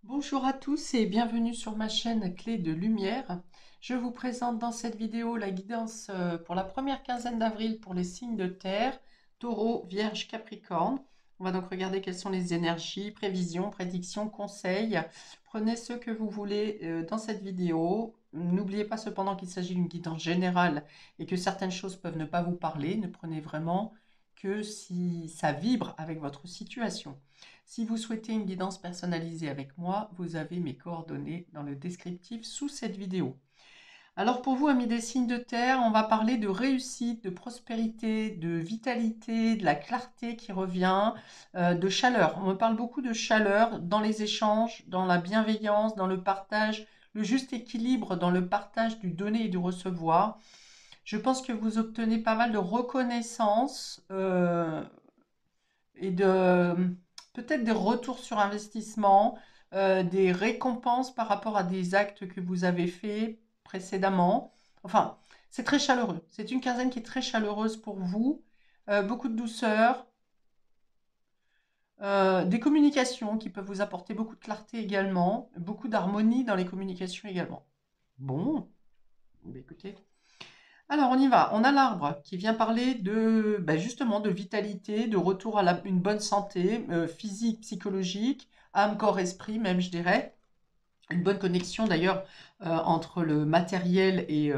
Bonjour à tous et bienvenue sur ma chaîne Clé de Lumière. Je vous présente dans cette vidéo la guidance pour la première quinzaine d'avril pour les signes de terre, Taureau, Vierge, Capricorne. On va donc regarder quelles sont les énergies, prévisions, prédictions, conseils. Prenez ce que vous voulez dans cette vidéo. N'oubliez pas cependant qu'il s'agit d'une guidance générale et que certaines choses peuvent ne pas vous parler. Ne prenez vraiment que si ça vibre avec votre situation. Si vous souhaitez une guidance personnalisée avec moi, vous avez mes coordonnées dans le descriptif sous cette vidéo. Alors pour vous, amis des signes de terre, on va parler de réussite, de prospérité, de vitalité, de la clarté qui revient, de chaleur. On me parle beaucoup de chaleur dans les échanges, dans la bienveillance, dans le partage, le juste équilibre dans le partage du donner et du recevoir. Je pense que vous obtenez pas mal de reconnaissance et de peut-être des retours sur investissement, des récompenses par rapport à des actes que vous avez faits précédemment. Enfin, c'est très chaleureux. C'est une quinzaine qui est très chaleureuse pour vous. Beaucoup de douceur, des communications qui peuvent vous apporter beaucoup de clarté également, beaucoup d'harmonie dans les communications également. Bon, écoutez. Alors, on y va. On a l'arbre qui vient parler de, justement, de vitalité, de retour à une bonne santé physique, psychologique, âme, corps, esprit, même, je dirais. Une bonne connexion d'ailleurs entre le matériel et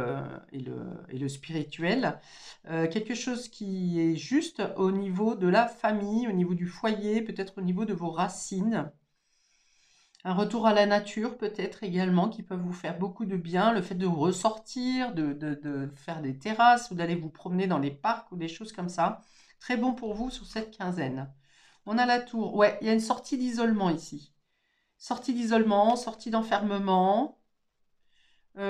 le spirituel. Quelque chose qui est juste au niveau de la famille, au niveau du foyer, peut-être au niveau de vos racines. Un retour à la nature peut-être également qui peut vous faire beaucoup de bien. Le fait de ressortir, de faire des terrasses ou d'aller vous promener dans les parcs ou des choses comme ça. Très bon pour vous sur cette quinzaine. On a la tour. Ouais, il y a une sortie d'isolement ici. Sortie d'isolement, sortie d'enfermement. Vous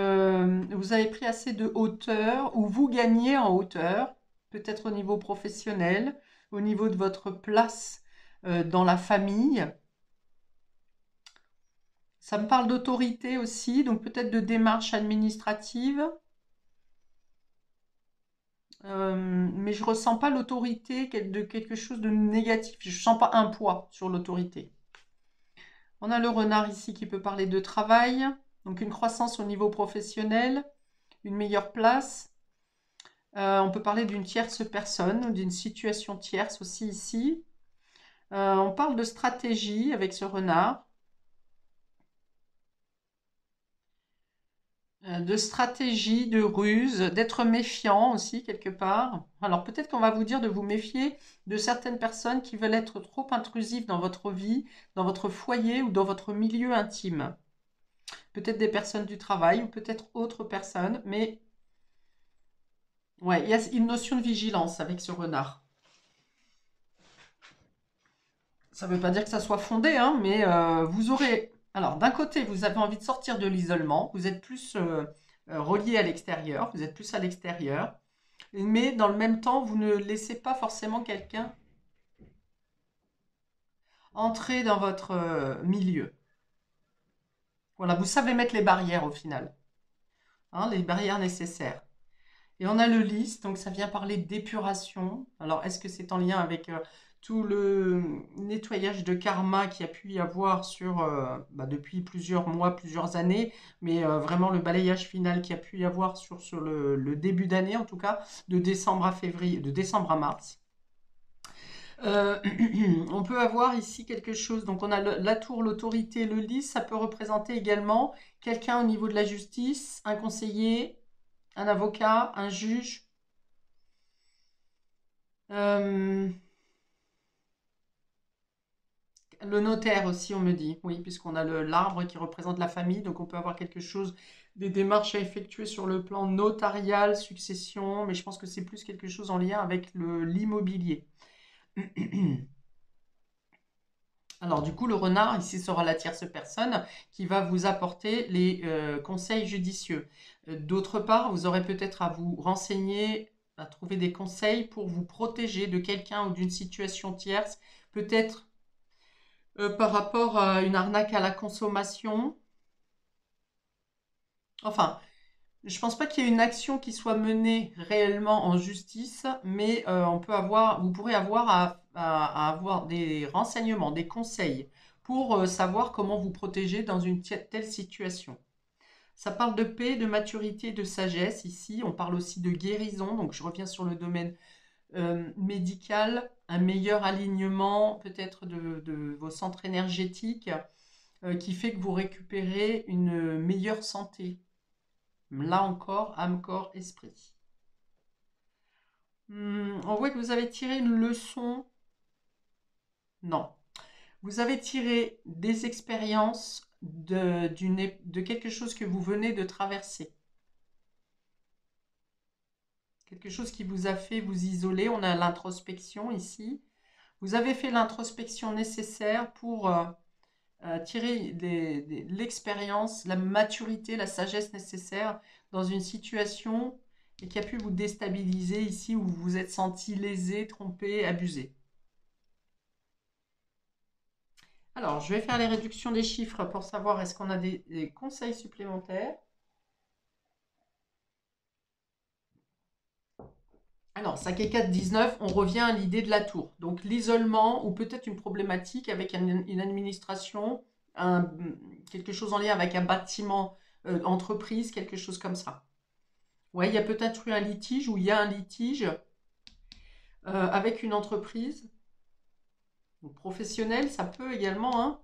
avez pris assez de hauteur ou vous gagnez en hauteur, peut-être au niveau professionnel, au niveau de votre place dans la famille. Ça me parle d'autorité aussi, donc peut-être de démarche administrative. Mais je ressens pas l'autorité de quelque chose de négatif. Je sens pas un poids sur l'autorité. On a le renard ici qui peut parler de travail, donc une croissance au niveau professionnel, une meilleure place. On peut parler d'une tierce personne ou d'une situation tierce aussi ici. On parle de stratégie avec ce renard. De stratégie, de ruse, d'être méfiant aussi quelque part. Alors peut-être qu'on va vous dire de vous méfier de certaines personnes qui veulent être trop intrusives dans votre vie, dans votre foyer ou dans votre milieu intime. Peut-être des personnes du travail ou peut-être autres personnes, mais ouais, il y a une notion de vigilance avec ce renard. Ça ne veut pas dire que ça soit fondé, hein, mais vous aurez... Alors, d'un côté, vous avez envie de sortir de l'isolement, vous êtes plus relié à l'extérieur, vous êtes plus à l'extérieur, mais dans le même temps, vous ne laissez pas forcément quelqu'un entrer dans votre milieu. Voilà, vous savez mettre les barrières au final, hein, les barrières nécessaires. Et on a le lys, donc ça vient parler d'épuration. Alors, est-ce que c'est en lien avec tout le nettoyage de karma qu'il y a pu y avoir depuis plusieurs mois, plusieurs années, mais vraiment le balayage final qu'il y a pu y avoir sur le début d'année, en tout cas, de décembre à février, de décembre à mars. Euh, on peut avoir ici quelque chose, donc on a la tour, l'autorité, le lys, ça peut représenter également quelqu'un au niveau de la justice, un conseiller, un avocat, un juge. Euh, le notaire aussi, on me dit, oui, puisqu'on a l'arbre qui représente la famille, donc on peut avoir quelque chose, des démarches à effectuer sur le plan notarial, succession, mais je pense que c'est plus quelque chose en lien avec l'immobilier. Alors du coup, le renard, ici, sera la tierce personne qui va vous apporter les conseils judicieux. D'autre part, vous aurez peut-être à vous renseigner, à trouver des conseils pour vous protéger de quelqu'un ou d'une situation tierce, peut-être par rapport à une arnaque à la consommation. Enfin, je pense pas qu'il y ait une action qui soit menée réellement en justice, mais vous pourrez avoir à avoir des renseignements, des conseils pour savoir comment vous protéger dans une telle situation. Ça parle de paix, de maturité, de sagesse ici. On parle aussi de guérison. Donc je reviens sur le domaine médical, un meilleur alignement peut-être de vos centres énergétiques qui fait que vous récupérez une meilleure santé. Là encore, âme, corps, esprit. On voit que vous avez tiré une leçon. Non. Vous avez tiré des expériences de quelque chose que vous venez de traverser. Quelque chose qui vous a fait vous isoler. On a l'introspection ici. Vous avez fait l'introspection nécessaire pour tirer l'expérience, la maturité, la sagesse nécessaire dans une situation et qui a pu vous déstabiliser ici où vous vous êtes senti lésé, trompé, abusé. Alors, je vais faire les réductions des chiffres pour savoir est-ce qu'on a des conseils supplémentaires. Alors, 5 et 4, 19, on revient à l'idée de la tour. Donc, l'isolement ou peut-être une problématique avec une administration, quelque chose en lien avec un bâtiment, entreprise, quelque chose comme ça. Ouais, il y a peut-être eu un litige ou il y a un litige avec une entreprise. Donc, professionnelle, ça peut également, hein.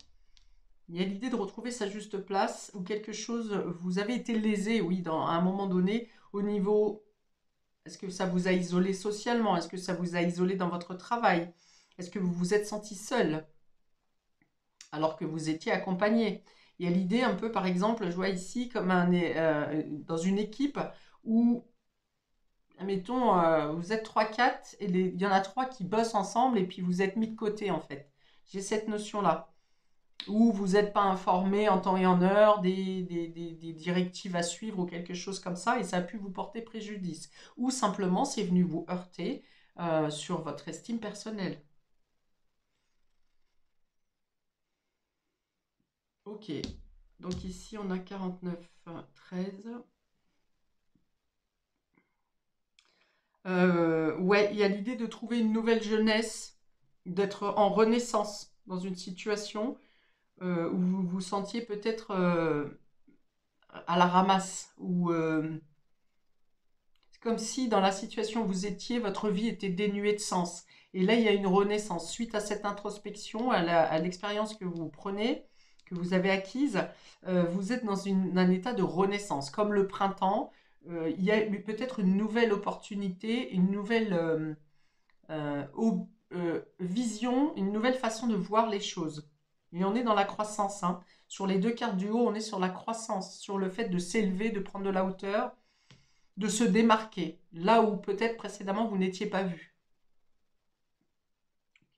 Il y a l'idée de retrouver sa juste place ou quelque chose, vous avez été lésé, oui, à un moment donné, au niveau, est-ce que ça vous a isolé socialement? Est-ce que ça vous a isolé dans votre travail? Est-ce que vous vous êtes senti seul alors que vous étiez accompagné? Il y a l'idée un peu, par exemple, je vois ici comme dans une équipe où, admettons, vous êtes 3-4 et il y en a 3 qui bossent ensemble et puis vous êtes mis de côté en fait. J'ai cette notion-là. Ou vous n'êtes pas informé en temps et en heure des directives à suivre ou quelque chose comme ça, et ça a pu vous porter préjudice. Ou simplement, c'est venu vous heurter sur votre estime personnelle. Ok, donc ici on a 49, 13. Ouais, il y a l'idée de trouver une nouvelle jeunesse, d'être en renaissance dans une situation où vous vous sentiez peut-être à la ramasse, ou c'est comme si dans la situation où vous étiez, votre vie était dénuée de sens. Et là, il y a une renaissance. Suite à cette introspection, à l'expérience que vous prenez, que vous avez acquise, vous êtes dans un état de renaissance. Comme le printemps, il y a peut-être une nouvelle opportunité, une nouvelle vision, une nouvelle façon de voir les choses. Et on est dans la croissance, hein. Sur les deux cartes du haut, on est sur la croissance, sur le fait de s'élever, de prendre de la hauteur, de se démarquer, là où peut-être précédemment vous n'étiez pas vu.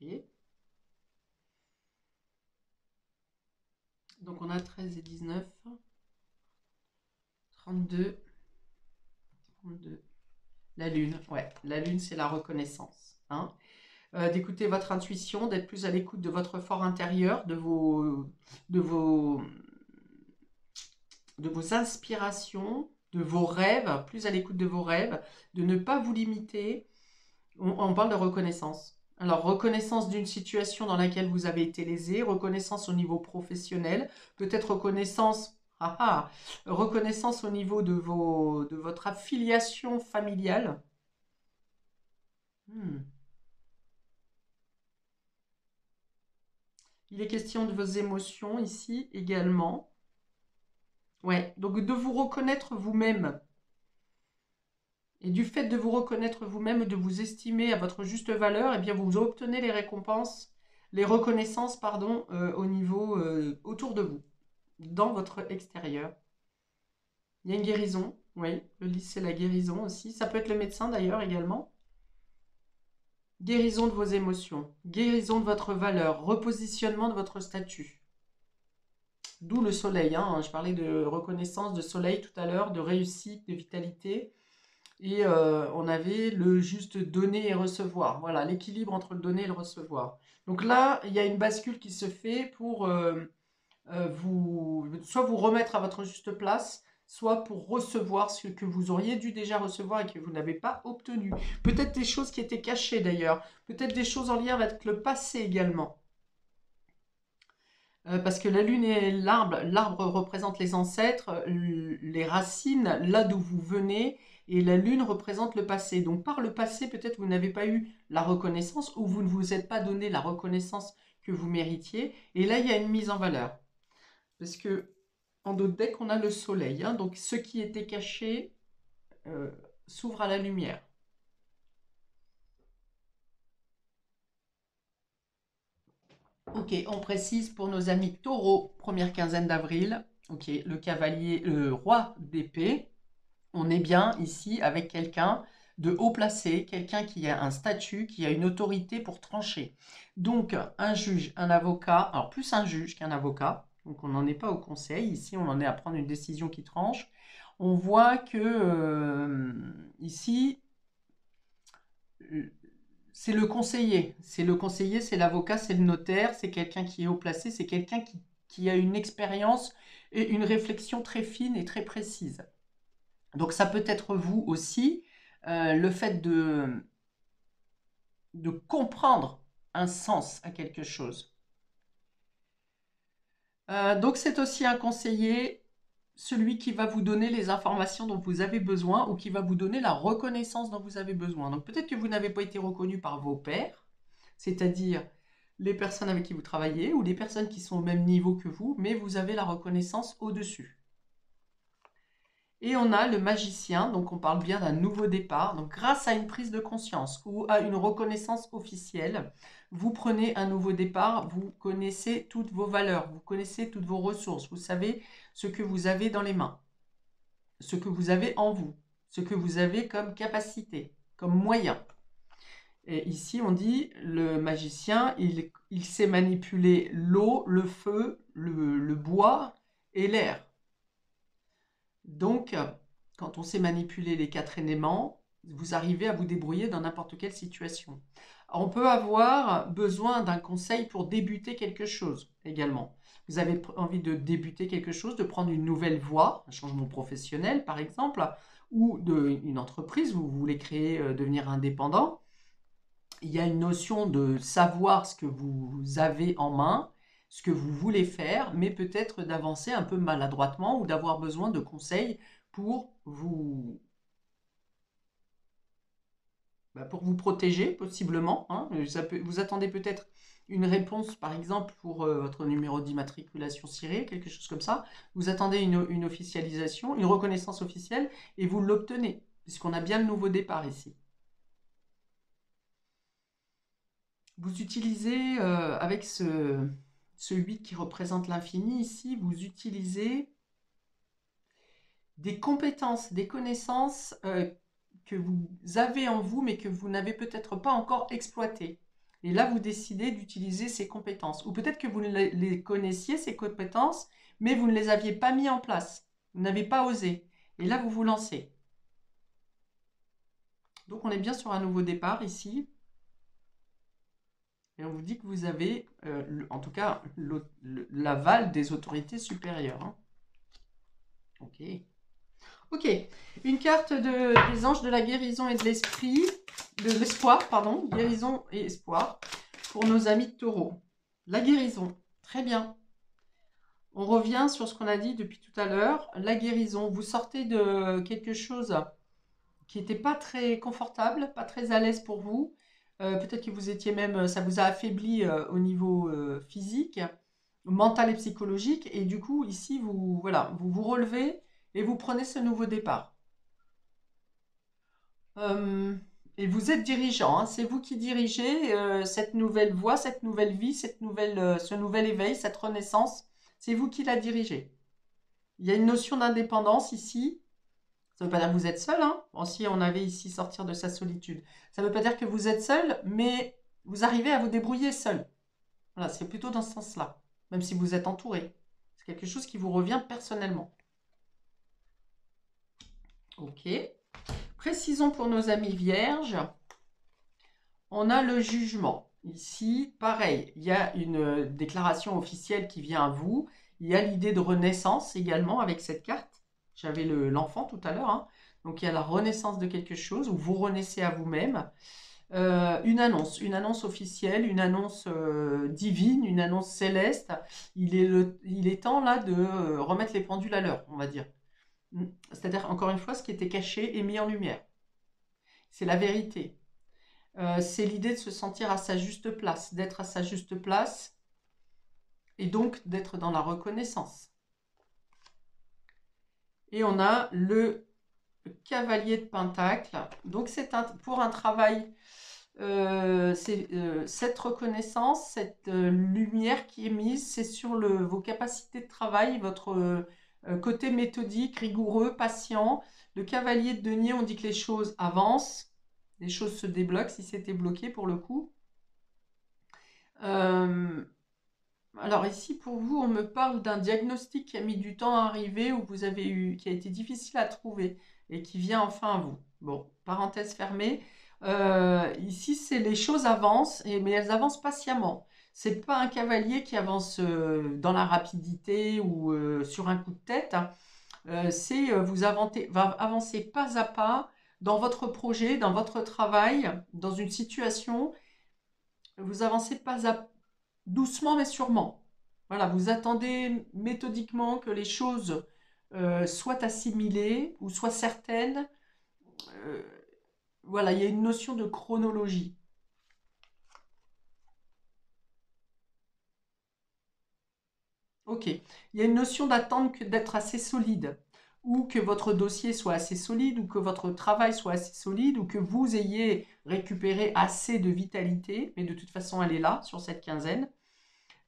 Okay. Donc on a 13 et 19, 32, 32. La lune, ouais, la lune c'est la reconnaissance, hein. D'écouter votre intuition, d'être plus à l'écoute de votre fort intérieur, de vos inspirations, de vos rêves, plus à l'écoute de vos rêves, de ne pas vous limiter. On parle de reconnaissance. Alors, reconnaissance d'une situation dans laquelle vous avez été lésé, reconnaissance au niveau professionnel, peut-être reconnaissance au niveau de votre affiliation familiale. Il est question de vos émotions ici également. Ouais, donc de vous reconnaître vous-même. Et du fait de vous reconnaître vous-même, de vous estimer à votre juste valeur, eh bien vous obtenez les récompenses, les reconnaissances, pardon, au niveau autour de vous, dans votre extérieur. Il y a une guérison, oui, le lys c'est la guérison aussi. Ça peut être le médecin d'ailleurs également. Guérison de vos émotions, guérison de votre valeur, repositionnement de votre statut. D'où le soleil, hein. Je parlais de reconnaissance, de soleil tout à l'heure, de réussite, de vitalité. Et on avait le juste donner et recevoir. Voilà, l'équilibre entre le donner et le recevoir. Donc là, il y a une bascule qui se fait pour soit vous remettre à votre juste place, soit pour recevoir ce que vous auriez dû déjà recevoir et que vous n'avez pas obtenu. Peut-être des choses qui étaient cachées d'ailleurs. Peut-être des choses en lien avec le passé également. Parce que la lune et l'arbre représente les ancêtres, les racines, là d'où vous venez, et la lune représente le passé. Donc par le passé, peut-être vous n'avez pas eu la reconnaissance ou vous ne vous êtes pas donné la reconnaissance que vous méritiez. Et là, il y a une mise en valeur. Parce que en d'autres decks, on a le soleil, hein. Donc ce qui était caché s'ouvre à la lumière. Ok, on précise pour nos amis taureaux, première quinzaine d'avril. Ok, le cavalier, le roi d'épée. On est bien ici avec quelqu'un de haut placé, quelqu'un qui a un statut, qui a une autorité pour trancher. Donc, un juge, un avocat, alors plus un juge qu'un avocat, donc on n'en est pas au conseil, ici on en est à prendre une décision qui tranche. On voit que ici, c'est le conseiller, c'est l'avocat, c'est le notaire, c'est quelqu'un qui est haut placé, c'est quelqu'un qui a une expérience et une réflexion très fine et très précise. Donc ça peut être vous aussi, le fait de comprendre un sens à quelque chose. Donc c'est aussi un conseiller, celui qui va vous donner les informations dont vous avez besoin ou qui va vous donner la reconnaissance dont vous avez besoin. Donc peut-être que vous n'avez pas été reconnu par vos pairs, c'est-à-dire les personnes avec qui vous travaillez ou les personnes qui sont au même niveau que vous, mais vous avez la reconnaissance au-dessus. Et on a le magicien, donc on parle bien d'un nouveau départ. Donc grâce à une prise de conscience ou à une reconnaissance officielle, vous prenez un nouveau départ, vous connaissez toutes vos valeurs, vous connaissez toutes vos ressources, vous savez ce que vous avez dans les mains, ce que vous avez en vous, ce que vous avez comme capacité, comme moyen. Et ici on dit le magicien, il sait manipuler l'eau, le feu, le bois et l'air. Donc, quand on sait manipuler les 4 éléments, vous arrivez à vous débrouiller dans n'importe quelle situation. On peut avoir besoin d'un conseil pour débuter quelque chose également. Vous avez envie de débuter quelque chose, de prendre une nouvelle voie, un changement professionnel par exemple, ou une entreprise, vous voulez créer, devenir indépendant. Il y a une notion de savoir ce que vous avez en main, ce que vous voulez faire, mais peut-être d'avancer un peu maladroitement ou d'avoir besoin de conseils pour pour vous protéger, possiblement, hein. Vous attendez peut-être une réponse, par exemple, pour votre numéro d'immatriculation ciré, quelque chose comme ça. Vous attendez une officialisation, une reconnaissance officielle, et vous l'obtenez, puisqu'on a bien le nouveau départ ici. Vous utilisez, avec ce 8 qui représente l'infini ici, vous utilisez des compétences, des connaissances que vous avez en vous, mais que vous n'avez peut-être pas encore exploitées. Et là, vous décidez d'utiliser ces compétences. Ou peut-être que vous les connaissiez, ces compétences, mais vous ne les aviez pas mis en place. Vous n'avez pas osé. Et là, vous vous lancez. Donc, on est bien sur un nouveau départ ici. Et on vous dit que vous avez, en tout cas, l'aval des autorités supérieures, hein. Ok. Ok. Une carte des anges de la guérison et de l'esprit, de l'espoir, pardon, guérison et espoir, pour nos amis de taureau. La guérison, très bien. On revient sur ce qu'on a dit depuis tout à l'heure. La guérison, vous sortez de quelque chose qui n'était pas très confortable, pas très à l'aise pour vous. Peut-être que vous étiez même, ça vous a affaibli au niveau physique, mental et psychologique. Et du coup, ici, voilà, vous vous relevez et vous prenez ce nouveau départ. Et vous êtes dirigeant, hein, c'est vous qui dirigez cette nouvelle voie, cette nouvelle vie, ce nouvel éveil, cette renaissance. C'est vous qui la dirigez. Il y a une notion d'indépendance ici. Ça ne veut pas dire que vous êtes seul, hein. Bon, si on avait ici sortir de sa solitude. Ça ne veut pas dire que vous êtes seul, mais vous arrivez à vous débrouiller seul. Voilà, c'est plutôt dans ce sens-là. Même si vous êtes entouré. C'est quelque chose qui vous revient personnellement. Ok. Précisons pour nos amis vierges. On a le jugement. Ici, pareil, il y a une déclaration officielle qui vient à vous. Il y a l'idée de renaissance également avec cette carte. J'avais l'enfant tout à l'heure, hein. Donc il y a la renaissance de quelque chose où vous renaissez à vous-même. une annonce officielle, une annonce divine, une annonce céleste. Il est temps là de remettre les pendules à l'heure, on va dire. C'est-à-dire, encore une fois, ce qui était caché est mis en lumière. C'est la vérité. C'est l'idée de se sentir à sa juste place, d'être à sa juste place et donc d'être dans la reconnaissance. Et on a le cavalier de Pentacle. Donc c'est pour un travail, cette reconnaissance, cette lumière qui est mise, c'est sur vos capacités de travail, votre côté méthodique, rigoureux, patient. Le cavalier de denier, on dit que les choses avancent, les choses se débloquent si c'était bloqué pour le coup. Alors ici, pour vous, on me parle d'un diagnostic qui a mis du temps à arriver ou qui a été difficile à trouver et qui vient enfin à vous. Bon, parenthèse fermée. Ici, c'est les choses avancent, mais elles avancent patiemment. C'est pas un cavalier qui avance dans la rapidité ou sur un coup de tête. Vous avancer pas à pas dans votre projet, dans votre travail, dans une situation. Vous avancez pas à doucement mais sûrement. Voilà, vous attendez méthodiquement que les choses soient assimilées ou soient certaines. Euh, voilà, il y a une notion de chronologie. Ok, il y a une notion d'attente d'être assez solide, ou que votre dossier soit assez solide, ou que votre travail soit assez solide, ou que vous ayez récupéré assez de vitalité, mais de toute façon elle est là sur cette quinzaine.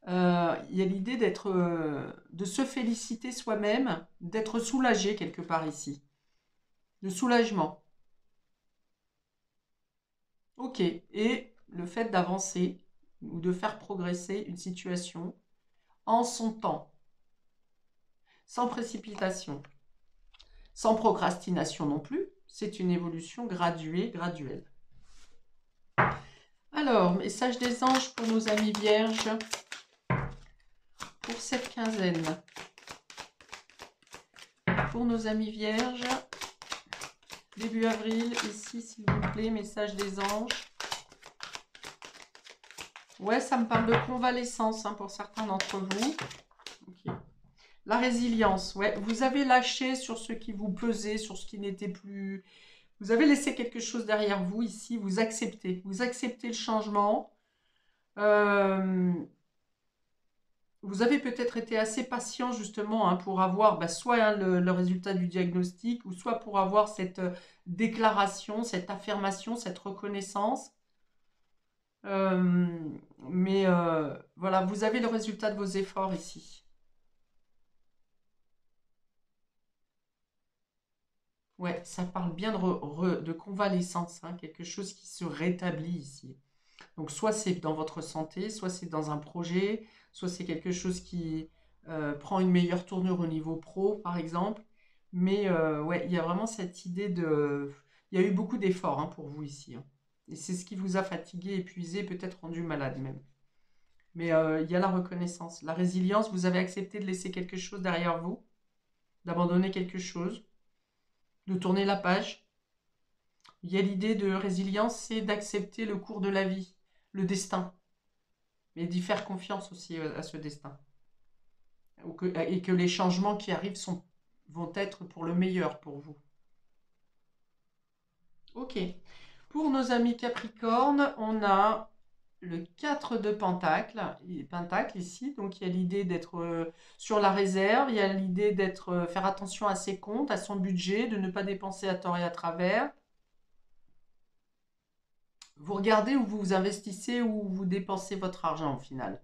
Il y a l'idée de se féliciter soi-même, d'être soulagé quelque part ici, de soulagement. Ok, et le fait d'avancer ou de faire progresser une situation en son temps, sans précipitation, sans procrastination non plus. C'est une évolution graduée, graduelle. Alors, message des anges pour nos amis vierges pour cette quinzaine. Pour nos amis vierges, début avril, ici s'il vous plaît, message des anges. Ouais, ça me parle de convalescence pour certains d'entre vous. Okay. La résilience, ouais, vous avez lâché sur ce qui vous pesait, sur ce qui n'était plus... Vous avez laissé quelque chose derrière vous ici, vous acceptez le changement. Vous avez peut-être été assez patient justement pour avoir soit le résultat du diagnostic ou soit pour avoir cette déclaration, cette affirmation, cette reconnaissance. Mais voilà, vous avez le résultat de vos efforts ici. Ouais, ça parle bien de convalescence, quelque chose qui se rétablit ici. Donc soit c'est dans votre santé, soit c'est dans un projet, soit c'est quelque chose qui prend une meilleure tournure au niveau pro, par exemple. Mais ouais, il y a vraiment cette idée de... Il y a eu beaucoup d'efforts pour vous ici. Et c'est ce qui vous a fatigué, épuisé, peut-être rendu malade même. Mais il y a la reconnaissance, la résilience. Vous avez accepté de laisser quelque chose derrière vous, d'abandonner quelque chose, de tourner la page. Il y a l'idée de résilience, c'est d'accepter le cours de la vie, le destin, mais d'y faire confiance aussi à ce destin. Et que les changements qui arrivent vont être pour le meilleur pour vous. Ok. Pour nos amis Capricorne, on a le 4 de Pentacle ici. Donc il y a l'idée d'être sur la réserve, il y a l'idée faire attention à ses comptes, à son budget, de ne pas dépenser à tort et à travers. Vous regardez où vous investissez, où vous dépensez votre argent au final.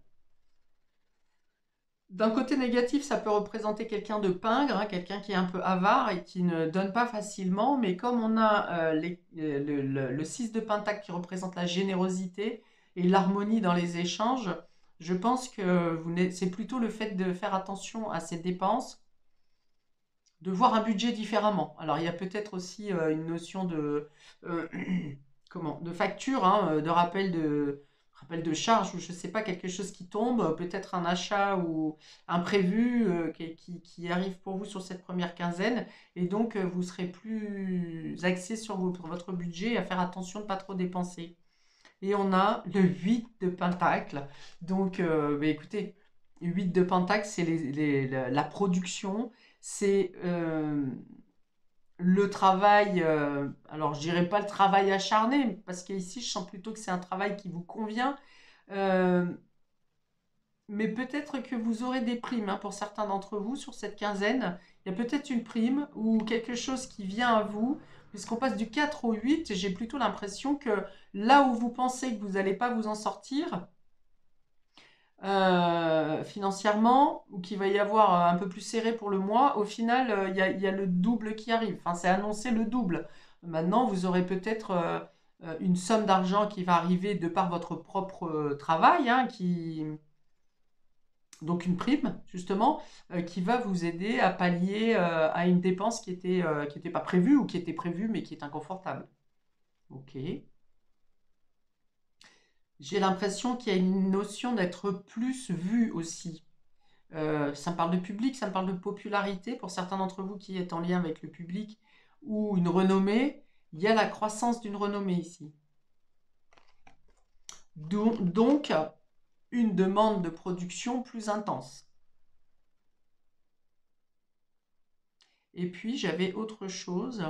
D'un côté négatif, ça peut représenter quelqu'un de pingre, quelqu'un qui est un peu avare et qui ne donne pas facilement, mais comme on a le 6 de Pentacle qui représente la générosité et l'harmonie dans les échanges, je pense que c'est plutôt le fait de faire attention à ses dépenses, de voir un budget différemment. Alors il y a peut-être aussi une notion euh, de facture, de rappel de charge ou je ne sais pas, quelque chose qui tombe, peut-être un achat ou imprévu qui arrive pour vous sur cette première quinzaine. Et donc, vous serez plus axé sur votre budget, à faire attention de ne pas trop dépenser. et on a le 8 de Pentacle. Donc, bah, écoutez, 8 de Pentacle, c'est la production, c'est le travail, alors je dirais pas le travail acharné, parce qu'ici, je sens plutôt que c'est un travail qui vous convient. Euh, mais peut-être que vous aurez des primes, hein, pour certains d'entre vous sur cette quinzaine. Il y a peut-être une prime ou quelque chose qui vient à vous. Puisqu'on passe du 4 au 8, j'ai plutôt l'impression que là où vous pensez que vous n'allez pas vous en sortir financièrement, ou qu'il va y avoir un peu plus serré pour le mois, au final, il y a le double qui arrive. Enfin, c'est annoncé le double. Maintenant, vous aurez peut-être une somme d'argent qui va arriver de par votre propre travail, hein, donc une prime, justement, qui va vous aider à pallier à une dépense qui était pas prévue ou qui était prévue mais qui est inconfortable. Ok. J'ai l'impression qu'il y a une notion d'être plus vu aussi. Ça me parle de public, ça me parle de popularité. Pour certains d'entre vous qui êtes en lien avec le public ou une renommée, il y a la croissance d'une renommée ici. Donc, une demande de production plus intense. Et puis, j'avais autre chose.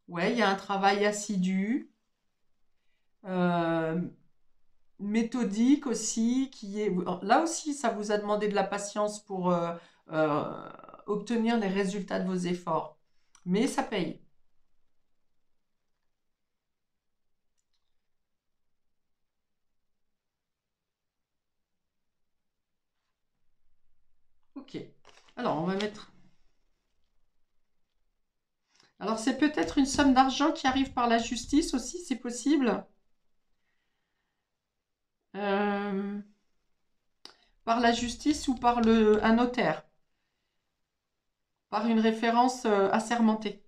Ouais, il y a un travail assidu, euh, méthodique aussi, qui est... Là aussi, ça vous a demandé de la patience pour euh, obtenir les résultats de vos efforts. Mais ça paye. Ok. Alors, on va mettre... Alors, c'est peut-être une somme d'argent qui arrive par la justice aussi, c'est possible. Euh, Par la justice ou par un notaire, par une référence assermentée.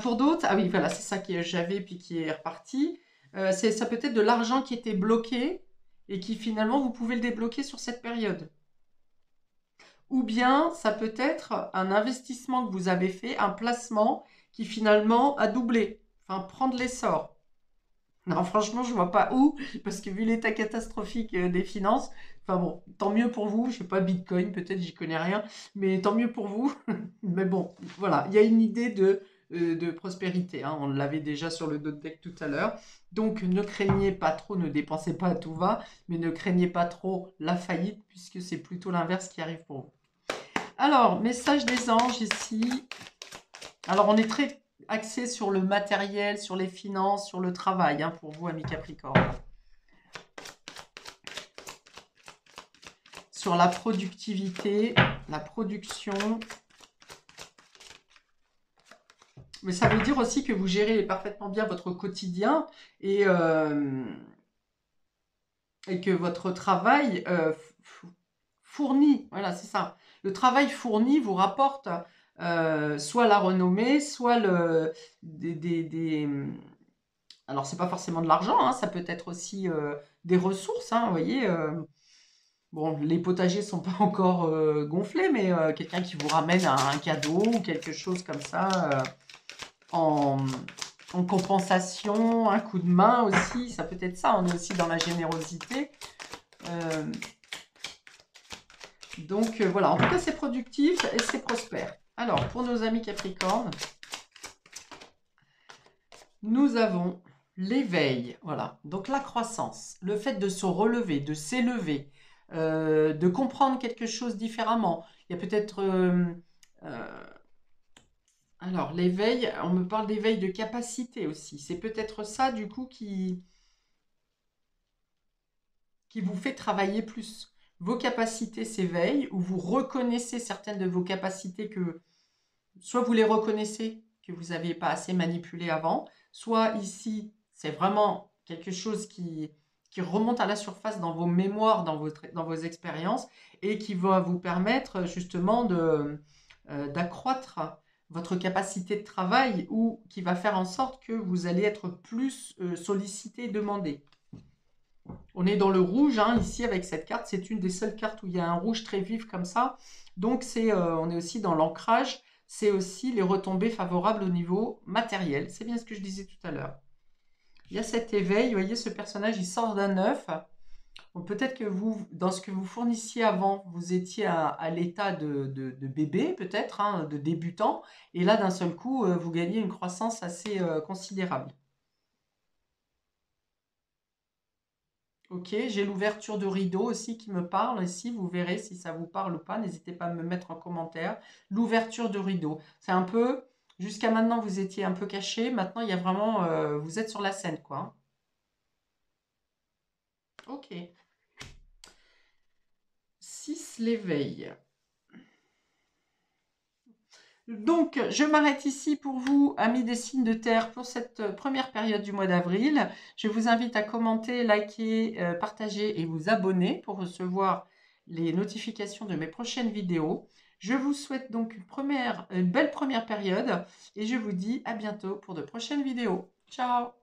Pour d'autres, ah oui, voilà, c'est ça que j'avais puis qui est reparti. Ça peut être de l'argent qui était bloqué et qui finalement vous pouvez le débloquer sur cette période. Ou bien ça peut être un investissement que vous avez fait, un placement qui finalement a doublé, enfin prendre l'essor. Non, franchement, je vois pas où, parce que vu l'état catastrophique des finances, enfin bon, tant mieux pour vous. Je sais pas, Bitcoin, peut-être, j'y connais rien, mais tant mieux pour vous. Mais bon, voilà, il y a une idée de prospérité, hein. On l'avait déjà sur le note deck tout à l'heure. Donc, ne craignez pas trop, ne dépensez pas à tout va, mais ne craignez pas trop la faillite, puisque c'est plutôt l'inverse qui arrive pour vous. Alors, message des anges ici. Alors, on est très axé sur le matériel, sur les finances, sur le travail, hein, pour vous, amis Capricorne. Sur la productivité, la production. Mais ça veut dire aussi que vous gérez parfaitement bien votre quotidien et que votre travail fournit, voilà, c'est ça. Le travail fourni vous rapporte soit la renommée, soit alors, c'est pas forcément de l'argent, hein, ça peut être aussi des ressources, hein, vous voyez. Bon, les potagers sont pas encore gonflés, mais quelqu'un qui vous ramène un cadeau ou quelque chose comme ça en, en compensation, un coup de main aussi, ça peut être ça, on est aussi dans la générosité. Euh, donc voilà, en tout cas c'est productif et c'est prospère. Alors, pour nos amis Capricorne, nous avons l'éveil, voilà, donc la croissance, le fait de se relever, de s'élever, de comprendre quelque chose différemment. Il y a peut-être... alors, l'éveil, on me parle d'éveil de capacité aussi. C'est peut-être ça, du coup, qui vous fait travailler plus. Vos capacités s'éveillent ou vous reconnaissez certaines de vos capacités que soit vous les reconnaissez que vous n'aviez pas assez manipulé avant, soit ici, c'est vraiment quelque chose qui remonte à la surface dans vos mémoires, dans vos expériences, et qui va vous permettre justement d'accroître votre capacité de travail ou qui va faire en sorte que vous allez être plus sollicité et demandé. On est dans le rouge, hein, ici avec cette carte, c'est une des seules cartes où il y a un rouge très vif comme ça. Donc on est aussi dans l'ancrage, c'est aussi les retombées favorables au niveau matériel. C'est bien ce que je disais tout à l'heure. Il y a cet éveil, vous voyez, ce personnage, il sort d'un œuf. Bon, peut-être que vous, dans ce que vous fournissiez avant, vous étiez à l'état de bébé, peut-être, hein, de débutant, et là, d'un seul coup, vous gagnez une croissance assez considérable. Ok, j'ai l'ouverture de rideau aussi qui me parle ici, vous verrez si ça vous parle ou pas, n'hésitez pas à me mettre en commentaire. L'ouverture de rideau, c'est un peu, jusqu'à maintenant vous étiez un peu caché, maintenant il y a vraiment, vous êtes sur la scène quoi, hein. Ok, 6 l'éveil. Donc, je m'arrête ici pour vous, amis des signes de terre, pour cette première période du mois d'avril. Je vous invite à commenter, liker, partager et vous abonner pour recevoir les notifications de mes prochaines vidéos. Je vous souhaite donc une belle première période et je vous dis à bientôt pour de prochaines vidéos. Ciao!